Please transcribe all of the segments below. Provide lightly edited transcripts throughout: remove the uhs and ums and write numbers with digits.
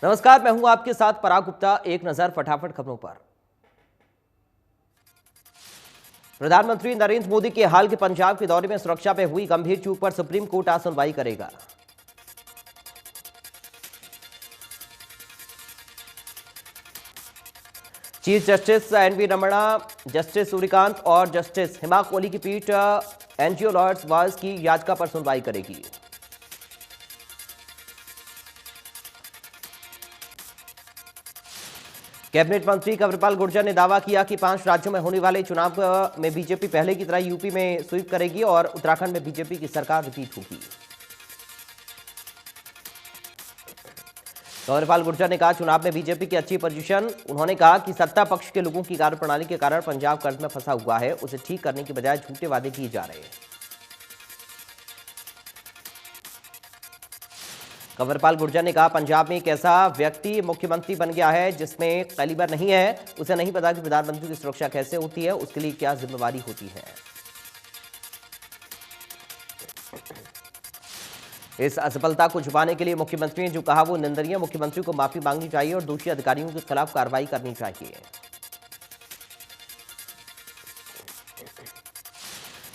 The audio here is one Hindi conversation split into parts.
नमस्कार, मैं हूं आपके साथ पराग गुप्ता। एक नजर फटाफट खबरों पर। प्रधानमंत्री नरेंद्र मोदी के हाल के पंजाब के दौरे में सुरक्षा में हुई गंभीर चूक पर सुप्रीम कोर्ट आज सुनवाई करेगा। Chief justice NV Ramana, justice Surya Kant और जस्टिस हिमा कोहली की पीठ एनजीओ लॉयर्स वाइस की याचिका पर सुनवाई करेगी। कैबिनेट मंत्री कंवरपाल गुर्जर ने दावा किया कि 5 राज्यों में होने वाले चुनाव में बीजेपी पहले की तरह यूपी में स्वीप करेगी और उत्तराखंड में बीजेपी की सरकार रिपीट होगी। कंवरपाल गुर्जर ने कहा, चुनाव में बीजेपी की अच्छी पोजीशन। उन्होंने कहा कि सत्ता पक्ष के लोगों की कार्यप्रणाली के कारण पंजाब कर्ज में फंसा हुआ है, उसे ठीक करने की बजाय झूठे वादे किए जा रहे हैं। कंवरपाल गुर्जर ने कहा, पंजाब में एक ऐसा व्यक्ति मुख्यमंत्री बन गया है जिसमें कैलिबर नहीं है। उसे नहीं पता कि प्रधानमंत्री की सुरक्षा कैसे होती है, उसके लिए क्या जिम्मेवारी होती है। इस असफलता को छुपाने के लिए मुख्यमंत्री ने जो कहा वो निंदनीय। मुख्यमंत्री को माफी मांगनी चाहिए और दोषी अधिकारियों के खिलाफ कार्रवाई करनी चाहिए।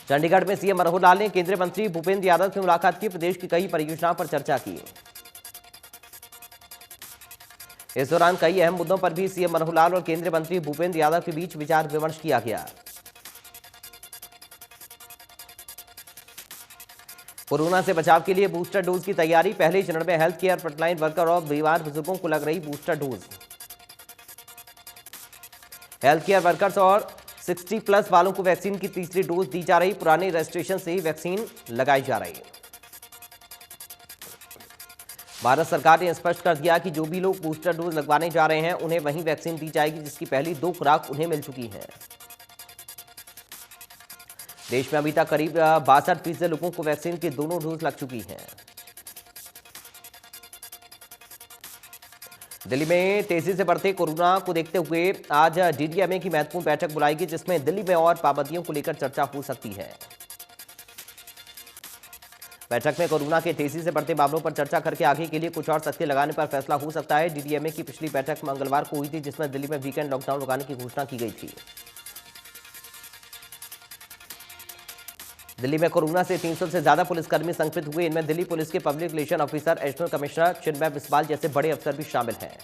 चंडीगढ़ में सीएम मनोहर लाल ने केंद्रीय मंत्री भूपेंद्र यादव से मुलाकात की। प्रदेश की कई परियोजनाओं पर चर्चा की। इस दौरान कई अहम मुद्दों पर भी सीएम मनोहर लाल और केंद्रीय मंत्री भूपेंद्र यादव के बीच विचार विमर्श किया गया। कोरोना से बचाव के लिए बूस्टर डोज की तैयारी। पहले चरण में हेल्थ केयर, फ्रंटलाइन वर्कर और बीमार बुजुर्गों को लग रही booster dose. Health care workers और 60+ वालों को वैक्सीन की तीसरी डोज दी जा रही। पुराने रजिस्ट्रेशन से ही वैक्सीन लगाई जा रही है। भारत सरकार ने स्पष्ट कर दिया कि जो भी लोग बूस्टर डोज लगवाने जा रहे हैं उन्हें वही वैक्सीन दी जाएगी जिसकी पहली 2 खुराक उन्हें मिल चुकी है। देश में अभी तक करीब 62% लोगों को वैक्सीन की दोनों डोज लग चुकी हैं। दिल्ली में तेजी से बढ़ते कोरोना को देखते हुए आज डीडीएमए की महत्वपूर्ण बैठक बुलाई गई, जिसमें दिल्ली में और पाबंदियों को लेकर चर्चा हो सकती है। बैठक में कोरोना के तेजी से बढ़ते मामलों पर चर्चा करके आगे के लिए कुछ और सख्ती लगाने पर फैसला हो सकता है। डीडीएमए की पिछली बैठक मंगलवार को हुई थी, जिसमें दिल्ली में वीकेंड लॉकडाउन लगाने की घोषणा की गई थी। दिल्ली में कोरोना से 300 से ज्यादा पुलिसकर्मी संक्रमित हुए। इनमें दिल्ली पुलिस के public relation officer, additional commissioner Chinmay Biswal जैसे बड़े अफसर भी शामिल हैं।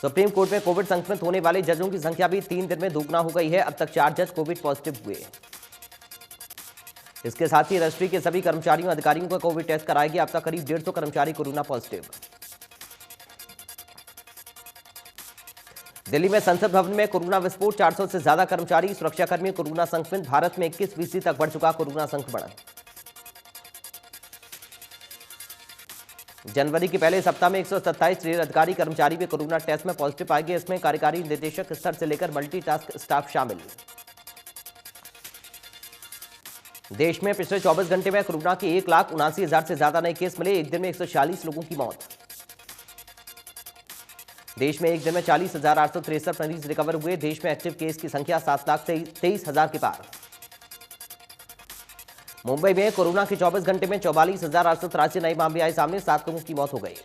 सुप्रीम कोर्ट में कोविड संक्रमित होने वाले जजों की संख्या भी 3 दिन में दोगुना हो गई है। अब तक 4 जज कोविड पॉजिटिव हुए। इसके साथ ही रजिस्ट्री के सभी कर्मचारियों अधिकारियों का कोविड टेस्ट कराया गया। अब तक करीब 150 कर्मचारी कोरोना पॉजिटिव। दिल्ली में संसद भवन में कोरोना विस्फोट, 400 से ज्यादा कर्मचारी, सुरक्षाकर्मी कोरोना संक्रमित। भारत में 21% तक बढ़ चुका कोरोना संक्रमण। जनवरी के पहले सप्ताह में 127 रेल अधिकारी कर्मचारी भी कोरोना टेस्ट में पॉजिटिव पाए गए। इसमें कार्यकारी निदेशक स्तर से लेकर मल्टीटास्क स्टाफ शामिल। देश में पिछले 24 घंटे में कोरोना के 1,79,000 से ज्यादा नए केस मिले। एक दिन में 146 लोगों की मौत। देश में एक दिन में 40,863 मरीज रिकवर हुए। देश में एक्टिव केस की संख्या 7,23,000 के पार। मुंबई में कोरोना के 24 घंटे में 44,883 नए मामले आए सामने, 7 लोगों की मौत हो गई।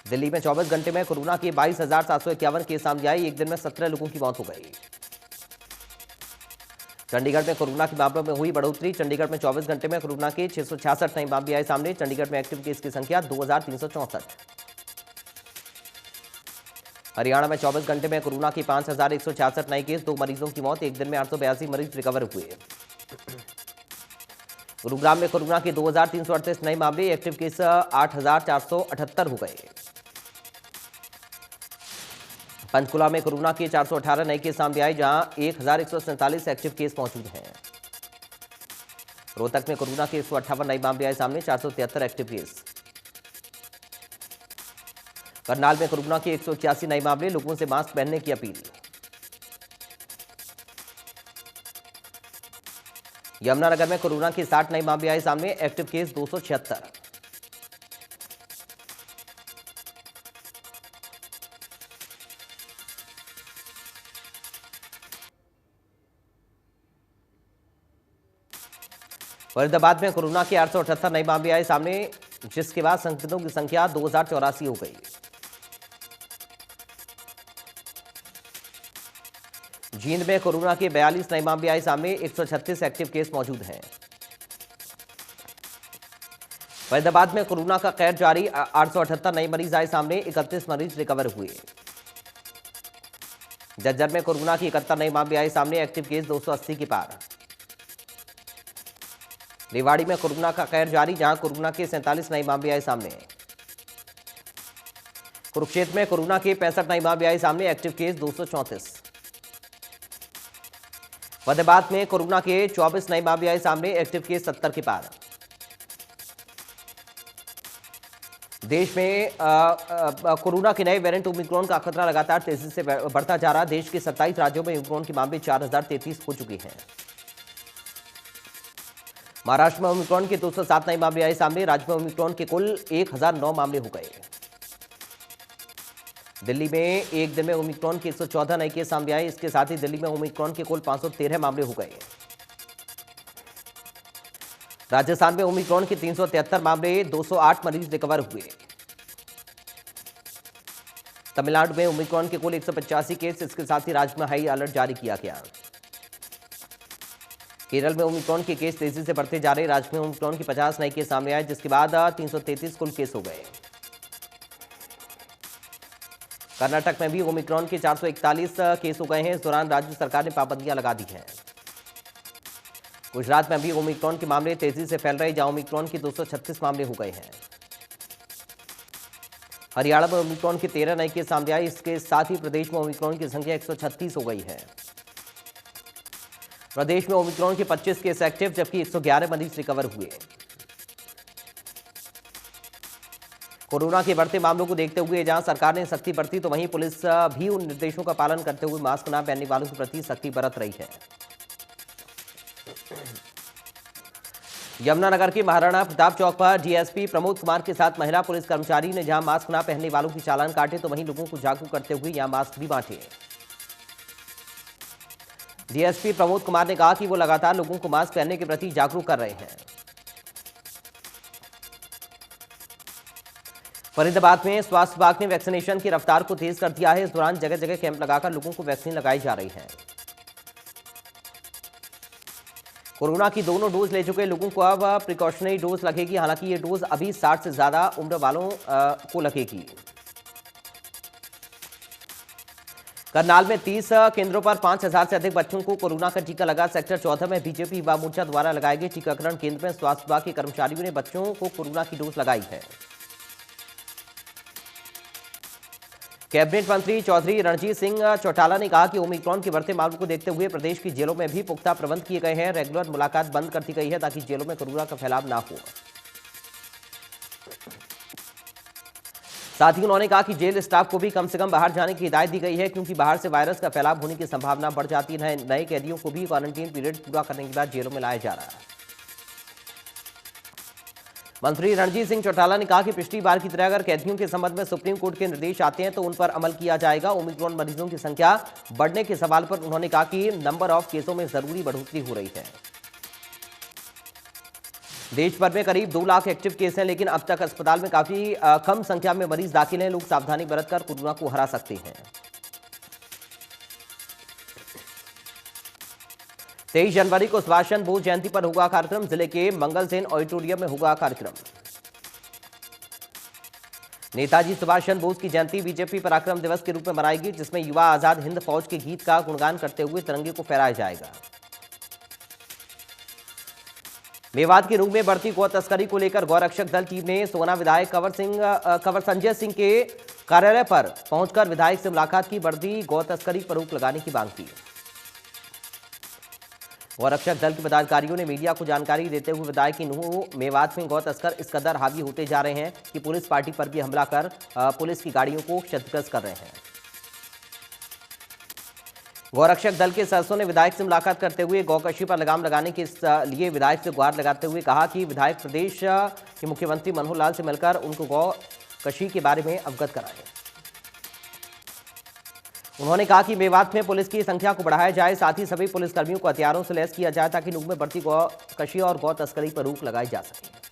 दिल्ली में 24 घंटे में कोरोना के 22,751 केस सामने आए। एक दिन में 17 लोगों की मौत हो गई। चंडीगढ़ में कोरोना के मामलों में हुई बढ़ोतरी। चंडीगढ़ में 24 घंटे में कोरोना के 666 नए मामले आए सामने। चंडीगढ़ में एक्टिव केस की संख्या 2,364। हरियाणा में 24 घंटे में कोरोना के 5,166 नए केस, 2 मरीजों की मौत। एक दिन में 882 मरीज रिकवर हुए। गुरुग्राम में कोरोना के 2,338 नए मामले, एक्टिव केस 8,478 हो गए। पंचकुला में कोरोना के 418 नए केस सामने आए, जहां 1,147 एक्टिव केस मौजूद हैं। रोहतक में कोरोना के 158 नए मामले आए सामने, 473 एक्टिव केस। करनाल में कोरोना के 181 नए मामले, लोगों से मास्क पहनने की अपील। यमुनानगर में कोरोना के 60 नए मामले आए सामने, एक्टिव केस 276। फरीदाबाद में कोरोना के 878 नए मामले आए सामने, जिसके बाद संक्रमितों की संख्या 2084 हो गई। जींद में कोरोना के 42 नए मामले आए सामने, 136 एक्टिव केस मौजूद हैं। फरीदाबाद में कोरोना का कहर जारी, 878 नए मरीज आए सामने, 31 मरीज रिकवर हुए। जज्जर में कोरोना की 71 नए मामले आए सामने, एक्टिव केस 280 के पार। रेवाड़ी में कोरोना का कहर जारी, जहां कोरोना के 47 नए मामले आए सामने। कुरुक्षेत्र में कोरोना के 65 नए मामले आए सामने, एक्टिव केस 234। फतेहाबाद में कोरोना के 24 नए मामले आए सामने, एक्टिव केस 70 के पार। देश में कोरोना के नए वेरिएंट ओमिक्रॉन का खतरा लगातार तेजी से बढ़ता जा रहा। देश के 27 राज्यों में ओमिक्रॉन के मामले 4033 हो चुके हैं। महाराष्ट्र में ओमिक्रॉन के 207 नए मामले आए सामने, राज्य में ओमिक्रॉन के कुल 1009 मामले हो गए। दिल्ली में एक दिन में ओमिक्रॉन के 114 नए केस सामने आए। इसके साथ ही दिल्ली में ओमिक्रॉन के कुल 513 मामले हो गए। राजस्थान में ओमिक्रॉन के 373 मामले, 208 मरीज रिकवर हुए। तमिलनाडु में ओमिक्रॉन के कुल 185 केस, इसके साथ ही राज्य में हाई अलर्ट जारी किया गया। केरल में ओमिक्रॉन के केस तेजी से बढ़ते जा रहे। राज्य में ओमिक्रॉन के 50 नए केस सामने आए, जिसके बाद 333 कुल केस हो गए। कर्नाटक में भी ओमिक्रॉन के 441 केस हो गए हैं। इस दौरान राज्य सरकार ने पाबंदियां लगा दी हैं। गुजरात में भी ओमिक्रॉन के मामले तेजी से फैल रहे, जहां ओमिक्रॉन के 236 मामले हो गए हैं। हरियाणा में ओमिक्रॉन के 13 नए केस सामने आए। इसके साथ ही प्रदेश में ओमिक्रॉन की संख्या 136 हो गई है। प्रदेश में ओमिक्रॉन के 25 केस एक्टिव, जबकि 111 मरीज रिकवर हुए। कोरोना के बढ़ते मामलों को देखते हुए जहां सरकार ने सख्ती बरती, तो वहीं पुलिस भी उन निर्देशों का पालन करते हुए मास्क न पहनने वालों के प्रति सख्ती बरत रही है। यमुनानगर के महाराणा प्रताप चौक पर डीएसपी प्रमोद कुमार के साथ महिला पुलिस कर्मचारी ने जहां मास्क न पहनने वालों की चालान काटे, तो वहीं लोगों को जागरूक करते हुए यहां मास्क भी बांटे। डीएसपी प्रमोद कुमार ने कहा कि वो लगातार लोगों को मास्क पहनने के प्रति जागरूक कर रहे हैं। फरीदाबाद में स्वास्थ्य विभाग ने वैक्सीनेशन की रफ्तार को तेज कर दिया है। इस दौरान जगह जगह कैंप लगाकर लोगों को वैक्सीन लगाई जा रही है। कोरोना की दोनों डोज ले चुके लोगों को अब प्रिकॉशनरी डोज लगेगी। हालांकि ये डोज अभी 60 से ज्यादा उम्र वालों को लगेगी। करनाल में 30 केंद्रों पर 5000 से अधिक बच्चों को कोरोना का टीका लगा। सेक्टर 14 में बीजेपी युवा मोर्चा द्वारा लगाए गए टीकाकरण केंद्र में स्वास्थ्य विभाग के कर्मचारियों ने बच्चों को कोरोना की डोज लगाई है। कैबिनेट मंत्री चौधरी रणजीत सिंह चौटाला ने कहा कि ओमिक्रॉन के बढ़ते मामलों को देखते हुए प्रदेश की जेलों में भी पुख्ता प्रबंध किए गए हैं। रेगुलर मुलाकात बंद कर दी गई है ताकि जेलों में कोरोना का फैलाव ना हो। साथ ही उन्होंने कहा कि जेल स्टाफ को भी कम से कम बाहर जाने की हिदायत दी गई है, क्योंकि बाहर से वायरस का फैलाव होने की संभावना बढ़ जाती है। नए कैदियों को भी क्वारंटीन पीरियड पूरा करने के बाद जेलों में लाया जा रहा है। मंत्री रणजीत सिंह चौटाला ने कहा कि पिछली बार की तरह अगर कैदियों के संबंध में सुप्रीम कोर्ट के निर्देश आते हैं तो उन पर अमल किया जाएगा। ओमिक्रॉन मरीजों की संख्या बढ़ने के सवाल पर उन्होंने कहा कि नंबर ऑफ केसों में जरूरी बढ़ोतरी हो रही है। देश भर में करीब 2 लाख एक्टिव केस हैं, लेकिन अब तक अस्पताल में काफी कम संख्या में मरीज दाखिल हैं। लोग सावधानी बरतकर कोरोना को हरा सकते हैं। 23 जनवरी को सुभाष चंद्र बोस जयंती पर होगा कार्यक्रम। जिले के मंगलसेन ऑडिटोरियम में होगा कार्यक्रम। नेताजी सुभाष चंद्र बोस की जयंती बीजेपी पराक्रम दिवस के रूप में मनाएगी, जिसमें युवा आजाद हिंद फौज के गीत का गुणगान करते हुए तिरंगे को फहराया जाएगा। मेवात के रूप में बढ़ती गौ तस्करी को लेकर गौरक्षक दल टीम ने सोना विधायक कंवर संजय सिंह के कार्यालय पर पहुंचकर विधायक से मुलाकात की। बढ़ती गौ तस्करी पर रोक लगाने की मांग की। गौरक्षक दल के पदाधिकारियों ने मीडिया को जानकारी देते हुए बताया कि नूह मेवात में गौ तस्कर इस कदर हावी होते जा रहे हैं कि पुलिस पार्टी पर भी हमला कर पुलिस की गाड़ियों को क्षतिग्रस्त कर रहे हैं। गौरक्षक दल के सदस्यों ने विधायक से मुलाकात करते हुए गौकशी पर लगाम लगाने के लिए विधायक से गुहार लगाते हुए कहा कि विधायक प्रदेश के मुख्यमंत्री मनोहर लाल से मिलकर उनको गौकशी के बारे में अवगत कराएं। उन्होंने कहा कि मेवात में पुलिस की संख्या को बढ़ाया जाए, साथ ही सभी पुलिसकर्मियों को हथियारों से लैस किया जाए ताकि नूंह में बढ़ती गौ कशी और गौ तस्करी पर रोक लगाई जा सके।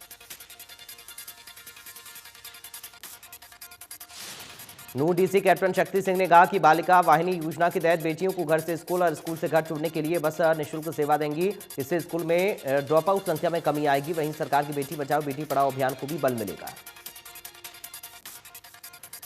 नूंह डीसी कैप्टन शक्ति सिंह ने कहा कि बालिका वाहिनी योजना के तहत बेटियों को घर से स्कूल और स्कूल से घर छोड़ने के लिए बस निःशुल्क सेवा देंगी। इससे स्कूल में ड्रॉप आउट संख्या में कमी आएगी। वहीं सरकार की बेटी बचाओ बेटी पढ़ाओ अभियान को भी बल मिलेगा।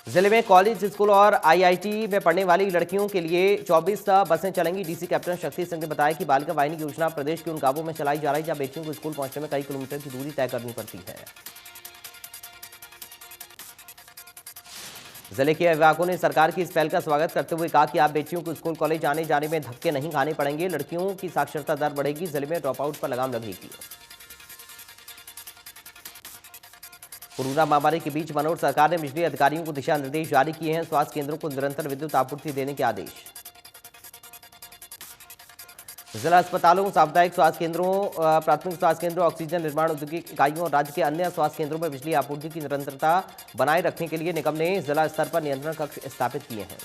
जिले में कॉलेज, स्कूल और आईआईटी में पढ़ने वाली लड़कियों के लिए 24 बसें चलेंगी। डीसी कैप्टन शक्ति सिंह ने बताया कि बालिका वाहिनी योजना प्रदेश के उन गांवों में चलाई जा रही है जहां बेटियों को स्कूल पहुंचने में कई किलोमीटर की दूरी तय करनी पड़ती है। जिले के अभिभावकों ने सरकार की इस पहल का स्वागत करते हुए कहा कि आप बेटियों को स्कूल कॉलेज आने जाने में धक्के नहीं खाने पड़ेंगे। लड़कियों की साक्षरता दर बढ़ेगी। जिले में ड्रॉप आउट पर लगाम लगेगी। कोरोना महामारी के बीच मनोर सरकार ने बिजली अधिकारियों को दिशा निर्देश जारी किए हैं। स्वास्थ्य केंद्रों को निरंतर विद्युत आपूर्ति देने के आदेश। जिला अस्पतालों, सामुदायिक स्वास्थ्य केंद्रों, प्राथमिक स्वास्थ्य केंद्रों, ऑक्सीजन निर्माण औद्योगिक इकाइयों और राज्य के अन्य स्वास्थ्य केंद्रों में बिजली आपूर्ति की निरंतरता बनाए रखने के लिए निगम ने जिला स्तर पर नियंत्रण कक्ष स्थापित किए हैं।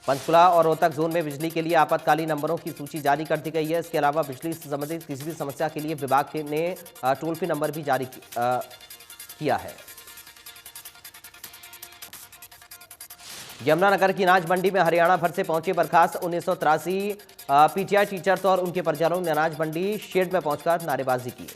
पंचकुला और रोहतक जोन में बिजली के लिए आपातकालीन नंबरों की सूची जारी कर दी गई है। इसके अलावा बिजली से संबंधित किसी भी समस्या के लिए विभाग ने टोल फ्री नंबर भी जारी किया है। यमुनानगर की अनाज मंडी में हरियाणा भर से पहुंचे बर्खास्त 1983 पीटीआई टीचर्स और उनके परिजनों ने अनाज मंडी शेड में पहुंचकर नारेबाजी की।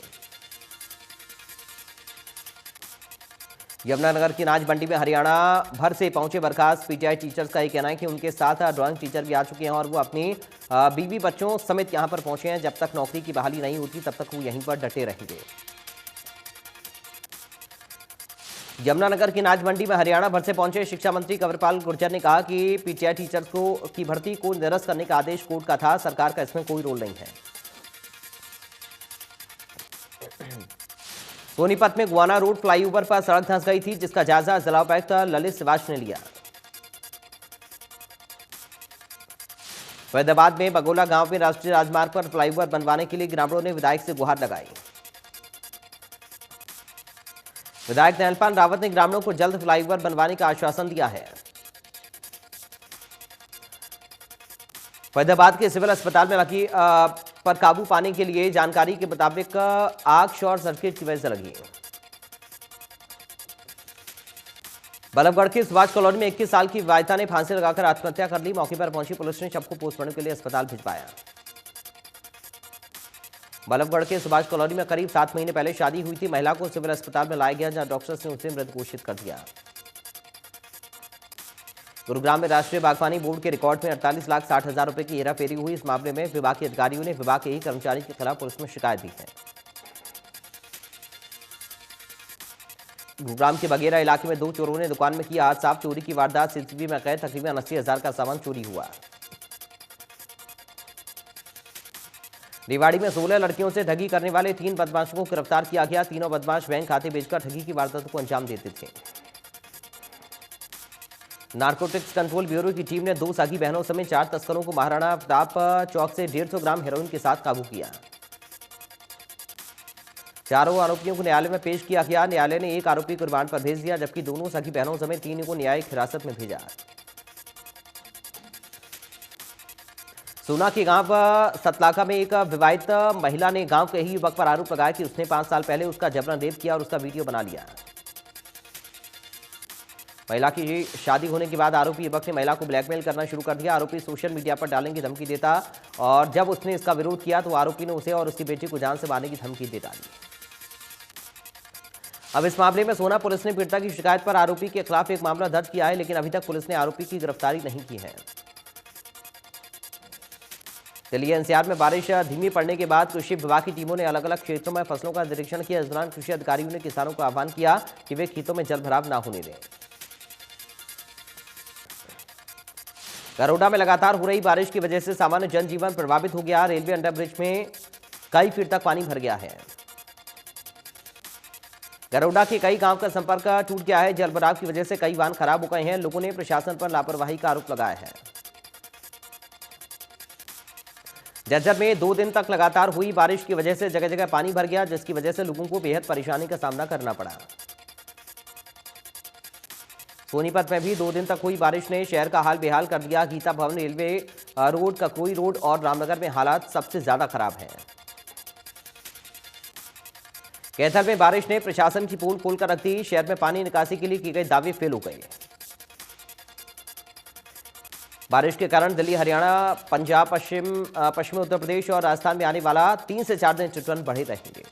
यमुनानगर की अनाज मंडी में हरियाणा भर से पहुंचे बर्खास्त पीटीआई टीचर्स का कहना है कि उनके साथ ड्राइंग टीचर भी आ चुके हैं और वो अपनी बीवी बच्चों समेत यहां पर पहुंचे हैं। जब तक नौकरी की बहाली नहीं होती तब तक वो यहीं पर डटे रहेंगे। यमुनानगर की अनाज मंडी में हरियाणा भर से पहुंचे शिक्षा मंत्री कंवरपाल गुर्जर ने कहा कि पीटीआई टीचर्स की भर्ती को निरस्त करने का आदेश कोर्ट का था। सरकार का इसमें कोई रोल नहीं है। सोनीपत में गुआना रोड फ्लाईओवर पर सड़क धंस गई थी, जिसका जायजा जिला उपायुक्त ललित श्रीवास्तव ने लिया। फैजाबाद में बगोला गांव में राष्ट्रीय राजमार्ग पर फ्लाईओवर बनवाने के लिए ग्रामीणों ने विधायक से गुहार लगाई। विधायक नैनपाल रावत ने ग्रामीणों को जल्द फ्लाईओवर बनवाने का आश्वासन दिया है। फैजाबाद के सिविल अस्पताल में लगी पर काबू पाने के लिए जानकारी के मुताबिक आग शॉर्ट सर्किट की वजह से लगी। बल्लभगढ़ की सुभाष कॉलोनी में 21 साल की विवाहिता ने फांसी लगाकर आत्महत्या कर ली। मौके पर पहुंची पुलिस ने शव को पोस्टमार्टम के लिए अस्पताल भिजवाया। बल्लभगढ़ के सुभाष कॉलोनी में करीब 7 महीने पहले शादी हुई थी। महिला को सिविल अस्पताल में लाया गया, जहां डॉक्टर्स ने उसे मृत घोषित कर दिया। गुरुग्राम में राष्ट्रीय बागवानी बोर्ड के रिकॉर्ड में 48,60,000 रुपए की हेराफेरी हुई। इस मामले में विभाग के अधिकारियों ने विभाग के ही कर्मचारी के खिलाफ पुलिस में शिकायत दी है। गुरुग्राम के बगेरा इलाके में 2 चोरों ने दुकान में किया हाथ साफ। चोरी की वारदात सीसीटीवी में कैद। तकरीबन 80,000 का सामान चोरी हुआ। रेवाड़ी में 16 लड़कियों से ठगी करने वाले 3 बदमाशों को गिरफ्तार किया गया। तीनों बदमाश बैंक खाते बेचकर ठगी की वारदातों को अंजाम देते थे। नारकोटिक्स कंट्रोल ब्यूरो की टीम ने 2 सगी बहनों समेत 4 तस्करों को महाराणा प्रताप चौक से 150 ग्राम हेरोइन के साथ काबू किया। चारों आरोपियों को न्यायालय में पेश किया गया। न्यायालय ने एक आरोपी को रिमांड पर भेज दिया, जबकि दोनों सगी बहनों समेत 3 को न्यायिक हिरासत में भेजा। सोना के गांव सतलाका में एक विवाहित महिला ने गांव के ही युवक पर आरोप लगाया कि उसने 5 साल पहले उसका जबरन रेप किया और उसका वीडियो बना लिया। महिला की शादी होने के बाद आरोपी युवक ने महिला को ब्लैकमेल करना शुरू कर दिया। आरोपी सोशल मीडिया पर डालने की धमकी देता और जब उसने इसका विरोध किया तो आरोपी ने उसे और उसकी बेटी को जान से मारने की धमकी दे डाली। अब इस मामले में सोना पुलिस ने पीड़िता की शिकायत पर आरोपी के खिलाफ एक मामला दर्ज किया है, लेकिन अभी तक पुलिस ने आरोपी की गिरफ्तारी नहीं की है। दिल्ली एनसीआर में बारिश धीमी पड़ने के बाद कृषि विभाग की टीमों ने अलग अलग क्षेत्रों में फसलों का निरीक्षण किया। इस दौरान कृषि अधिकारियों ने किसानों को आह्वान किया कि वे खेतों में जलभराव न होने दें। गरोडा में लगातार हो रही बारिश की वजह से सामान्य जनजीवन प्रभावित हो गया। रेलवे अंडरब्रिज में कई फीट तक पानी भर गया है। गरोडा के कई गांव का संपर्क टूट गया है। जलभराव की वजह से कई वाहन खराब हो गए हैं। लोगों ने प्रशासन पर लापरवाही का आरोप लगाया है। झज्जर में 2 दिन तक लगातार हुई बारिश की वजह से जगह जगह पानी भर गया, जिसकी वजह से लोगों को बेहद परेशानी का सामना करना पड़ा। सोनीपत में भी 2 दिन तक हुई बारिश ने शहर का हाल बेहाल कर दिया। गीता भवन रेलवे रोड, ककोई रोड और रामनगर में हालात सबसे ज्यादा खराब हैं। कैथल में बारिश ने प्रशासन की पोल खोलकर रख दी। शहर में पानी निकासी के लिए किए गए दावे फेल हो गए। बारिश के कारण दिल्ली, हरियाणा, पंजाब, पश्चिमी उत्तर प्रदेश और राजस्थान में आने वाला 3 से 4 दिन चिंतन बढ़े रहेंगे।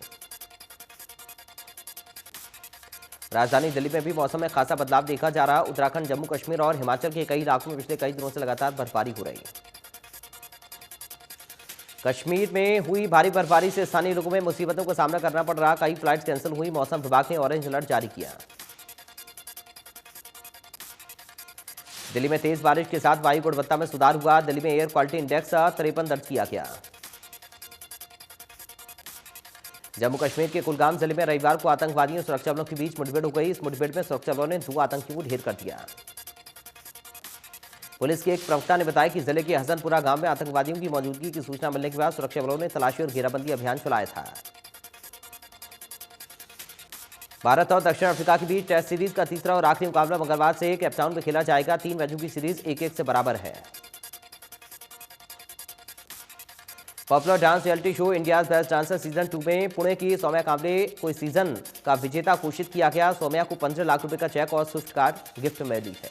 राजधानी दिल्ली में भी मौसम में खासा बदलाव देखा जा रहा। उत्तराखंड, जम्मू कश्मीर और हिमाचल के कई इलाकों में पिछले कई दिनों से लगातार बर्फबारी हो रही है। कश्मीर में हुई भारी बर्फबारी से स्थानीय लोगों में मुसीबतों का सामना करना पड़ रहा। कई फ्लाइट्स कैंसिल हुई। मौसम विभाग ने ऑरेंज अलर्ट जारी किया। दिल्ली में तेज बारिश के साथ वायु गुणवत्ता में सुधार हुआ। दिल्ली में एयर क्वालिटी इंडेक्स 53 दर्ज किया गया। जम्मू कश्मीर के कुलगाम जिले में रविवार को आतंकवादियों और सुरक्षा बलों के बीच मुठभेड़ हो गई। इस मुठभेड़ में सुरक्षा बलों ने 2 आतंकियों को ढेर कर दिया। पुलिस के एक प्रवक्ता ने बताया कि जिले के हसनपुरा गांव में आतंकवादियों की मौजूदगी की सूचना मिलने के बाद सुरक्षा बलों ने तलाशी और घेराबंदी अभियान चलाया था। भारत और दक्षिण अफ्रीका के बीच टेस्ट सीरीज का तीसरा और आखिरी मुकाबला मंगलवार से केप टाउन में खेला जाएगा। 3 मैचों की सीरीज 1-1 से बराबर है। Popular dance reality show India's best dancer season 2 में पुणे की सौम्या कांबले को इस सीजन का विजेता घोषित किया गया। सौम्या को 15 लाख रुपए का चेक और स्विफ्ट कार गिफ्ट में मिली है।